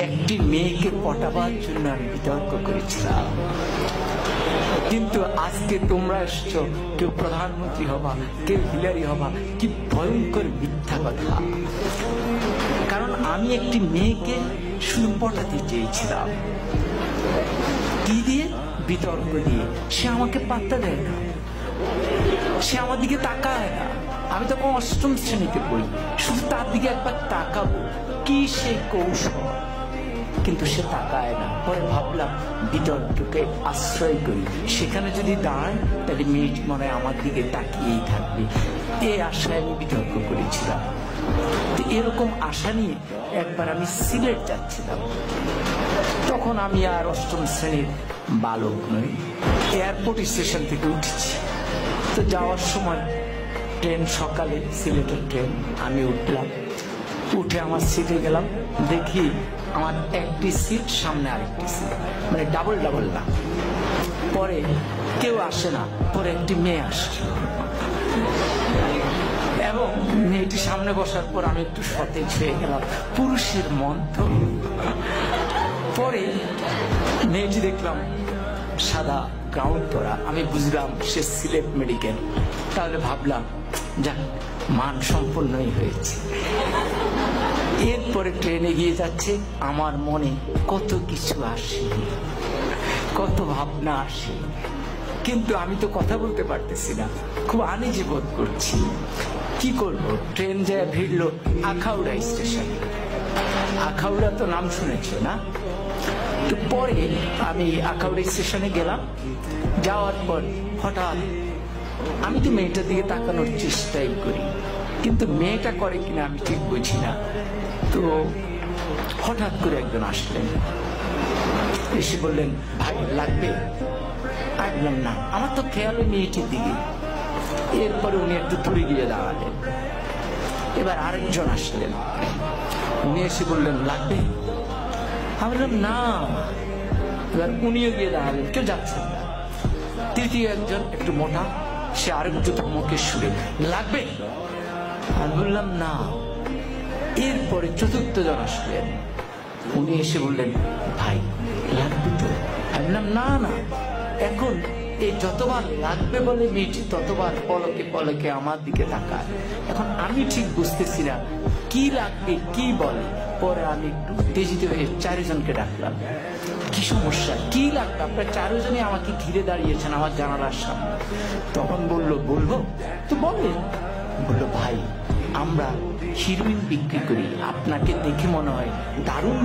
একটি মেয়েকে পটাবার জন্য আমি বিতর্ক করেছিলাম। কিন্তু আজকে তোমরা এসছো, কেউ প্রধানমন্ত্রী হবা, কেউ হিলারি হবা। কি ভয়ঙ্কর মিথ্যা কথা! কারণ আমি একটি মেয়েকে শুধু পটাতে চেয়েছিলাম। কি দিয়ে? বিতর্ক দিয়ে। সে আমাকে পাত্তা দেয় না, সে আমার দিকে তাকায় না। আমি তখন অষ্টম শ্রেণীতে পড়ি, শুধু তার দিকে একবার তাকাবো, কি সেই কৌশল, কিন্তু সে তাকায় না। পরে ভাবলাম বিতর্ককে আশ্রয় করি, সেখানে যদি দাঁড়ায় তাহলে মেয়েটি মনে হয় আমার দিকে তাকিয়েই থাকবে। এই আশায় আমি বিতর্ক করেছিলাম। এরকম আশা নিয়ে একবার আমি সিলেট যাচ্ছিলাম। তখন আমি আর অষ্টম শ্রেণীর বালক নই, এয়ারপোর্ট স্টেশন থেকে উঠেছি। তো যাওয়ার সময় ট্রেন, সকালে সিলেটের ট্রেন, আমি উঠলাম। উঠে আমার সিটে গেলাম, দেখি আমার একটি সিট, সামনে আরেকটি সিট, মানে ডাবল ডাবল না। পরে কেউ আসে না, পরে একটি মেয়ে আসছে এবং মেয়েটি সামনে বসার পর আমি একটু সতেজ হয়ে গেলাম। পুরুষের মন তো। পরে মেয়েটি দেখলাম সাদা গাউন পরা, আমি বুঝলাম সে সিলেট মেডিকেল। তাহলে ভাবলাম যাক, মান সম্পন্নই হয়েছে। এরপরে ট্রেন এগিয়ে যাচ্ছে, আমার মনে কত কিছু আসে, কত ভাবনা আসে, কিন্তু আমি তো কথা বলতে পারতেছি না, খুব আনইজি বোধ করছি। কি করব? ট্রেন যায় ভিড়লো আখাউড়া স্টেশন। আখাউড়া তো নাম শুনেছো না? তো পরে আমি আখাউড়া স্টেশনে গেলাম। যাওয়ার পর হঠাৎ আমি তো মেয়েটার দিকে তাকানোর চেষ্টাই করি, কিন্তু মেয়েটা করে কিনা আমি ঠিক বুঝি না। তো হঠাৎ করে একজন আসলেন, এসে বললেন, ভাই লাগবে? আমি বললাম না, আমার তো খেয়াল ওই মেয়েটির দিকে। এরপরে উনি একটু দূরে গিয়ে দাঁড়ালেন। এবার আরেকজন আসলেন, উনি এসে বললেন লাগবে? আমি বললাম না। এবার উনিও গিয়ে দাঁড়ালেন, কেউ যাচ্ছেন না। তৃতীয় একজন একটু মোটা, সে আরেকটু মুখের সুরে, লাগবে? আমি বললাম না। এরপরে চতুর্থ জন আসলেন, উনি এসে বললেন, ভাই লাগবে তো? আমি বললাম না না। এখন এই যতবার লাগবে বলে মেয়েটি ততবার পলকে পলকে আমার দিকে তাকায়। এখন আমি ঠিক বুঝতেছি না কি লাগবে, কি বলে। পরে আমি একটু উত্তেজিত হয়ে চারজনকে ডাকলাম, কি সমস্যা, কি লাগবে? আপনারা চারজনই আমাকে ঘিরে দাঁড়িয়েছেন আমার জানালার সামনে। তখন বললো, বলবো তো বলেন। বললো, ভাই আমরা হিরোইন বিক্রি করি, আপনাকে দেখে মনে হয় দারুণ